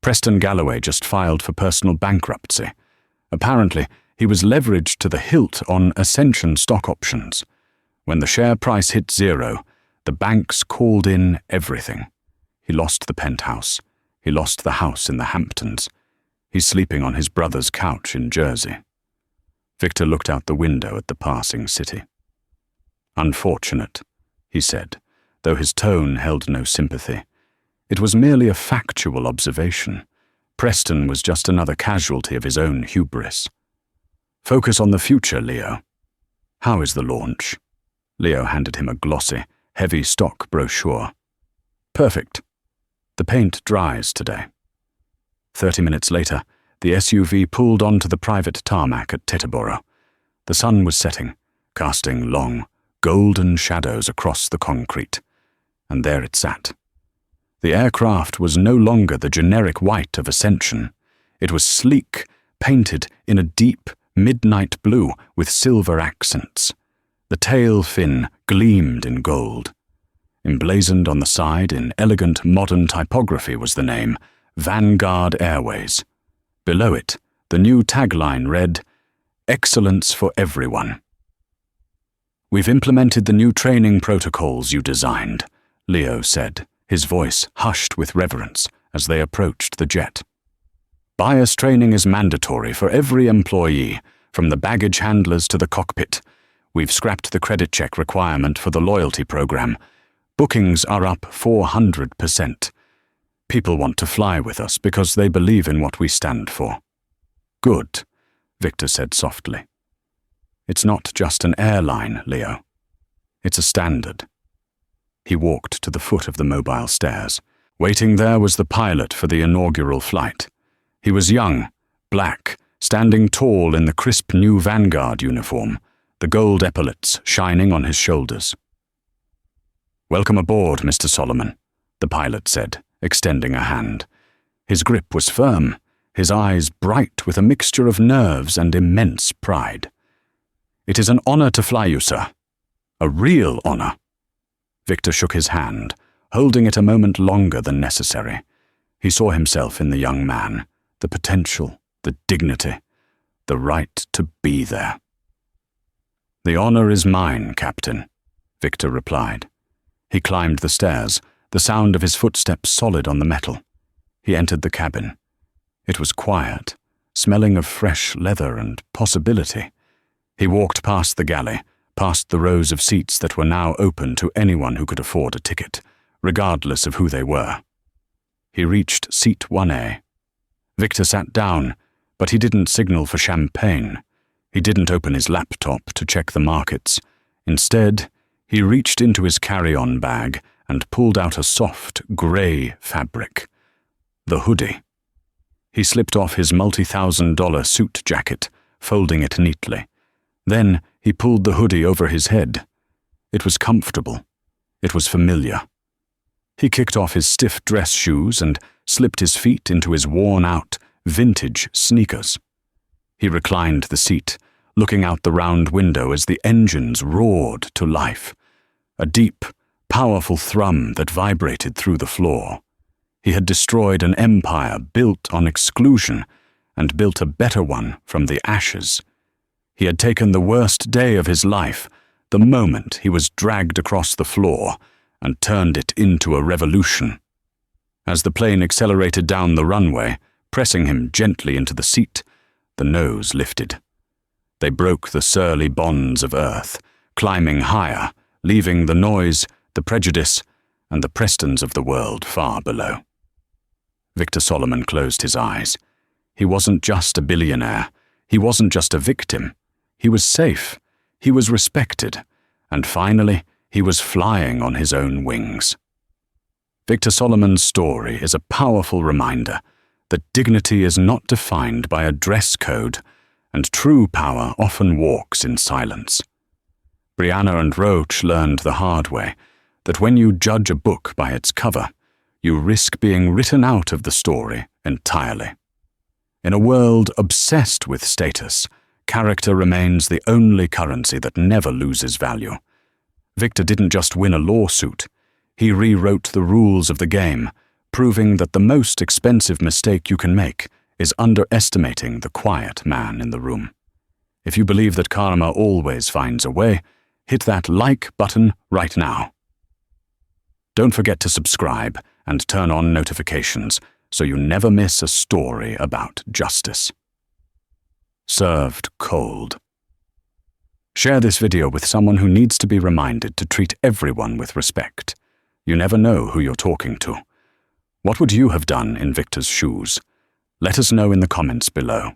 Preston Galloway just filed for personal bankruptcy. Apparently, he was leveraged to the hilt on Ascension stock options. When the share price hit 0, the banks called in everything. He lost the penthouse. He lost the house in the Hamptons. He's sleeping on his brother's couch in Jersey. Victor looked out the window at the passing city. "Unfortunate," he said, though his tone held no sympathy. It was merely a factual observation. Preston was just another casualty of his own hubris. "Focus on the future, Leo. How is the launch?" Leo handed him a glossy, heavy stock brochure. "Perfect. The paint dries today." 30 minutes later, the SUV pulled onto the private tarmac at Teterboro. The sun was setting, casting long, golden shadows across the concrete. And there it sat. The aircraft was no longer the generic white of Ascension. It was sleek, painted in a deep, midnight blue with silver accents. The tail fin gleamed in gold. Emblazoned on the side in elegant modern typography was the name, Vanguard Airways. Below it, the new tagline read, "Excellence for everyone." "We've implemented the new training protocols you designed," Leo said, his voice hushed with reverence as they approached the jet. "Bias training is mandatory for every employee, from the baggage handlers to the cockpit. We've scrapped the credit check requirement for the loyalty program. Bookings are up 400%. People want to fly with us because they believe in what we stand for." "Good," Victor said softly. "It's not just an airline, Leo. It's a standard." He walked to the foot of the mobile stairs. Waiting there was the pilot for the inaugural flight. He was young, black, standing tall in the crisp new Vanguard uniform, the gold epaulets shining on his shoulders. "Welcome aboard, Mr. Solomon," the pilot said, extending a hand. His grip was firm, his eyes bright with a mixture of nerves and immense pride. "It is an honor to fly you, sir. A real honor." Victor shook his hand, holding it a moment longer than necessary. He saw himself in the young man, the potential, the dignity, the right to be there. "The honor is mine, Captain," Victor replied. He climbed the stairs, the sound of his footsteps solid on the metal. He entered the cabin. It was quiet, smelling of fresh leather and possibility. He walked past the galley, past the rows of seats that were now open to anyone who could afford a ticket, regardless of who they were. He reached seat 1A. Victor sat down, but he didn't signal for champagne. He didn't open his laptop to check the markets. Instead, he reached into his carry-on bag and pulled out a soft, grey fabric. The hoodie. He slipped off his multi-$1,000 suit jacket, folding it neatly. Then he pulled the hoodie over his head. It was comfortable. It was familiar. He kicked off his stiff dress shoes and slipped his feet into his worn-out, vintage sneakers. He reclined the seat, looking out the round window as the engines roared to life. A deep, powerful thrum that vibrated through the floor. He had destroyed an empire built on exclusion and built a better one from the ashes. He had taken the worst day of his life, the moment he was dragged across the floor, and turned it into a revolution. As the plane accelerated down the runway, pressing him gently into the seat, the nose lifted. They broke the surly bonds of earth, climbing higher, leaving the noise, the prejudice, and the Prestons of the world far below. Victor Solomon closed his eyes. He wasn't just a billionaire. He wasn't just a victim. He was safe. He was respected. And finally, he was flying on his own wings. Victor Solomon's story is a powerful reminder that dignity is not defined by a dress code, and true power often walks in silence. Brianna and Roach learned the hard way that when you judge a book by its cover, you risk being written out of the story entirely. In a world obsessed with status, character remains the only currency that never loses value. Victor didn't just win a lawsuit. He rewrote the rules of the game, proving that the most expensive mistake you can make is underestimating the quiet man in the room. If you believe that karma always finds a way, hit that like button right now. Don't forget to subscribe and turn on notifications so you never miss a story about justice. Served cold. Share this video with someone who needs to be reminded to treat everyone with respect. You never know who you're talking to. What would you have done in Victor's shoes? Let us know in the comments below.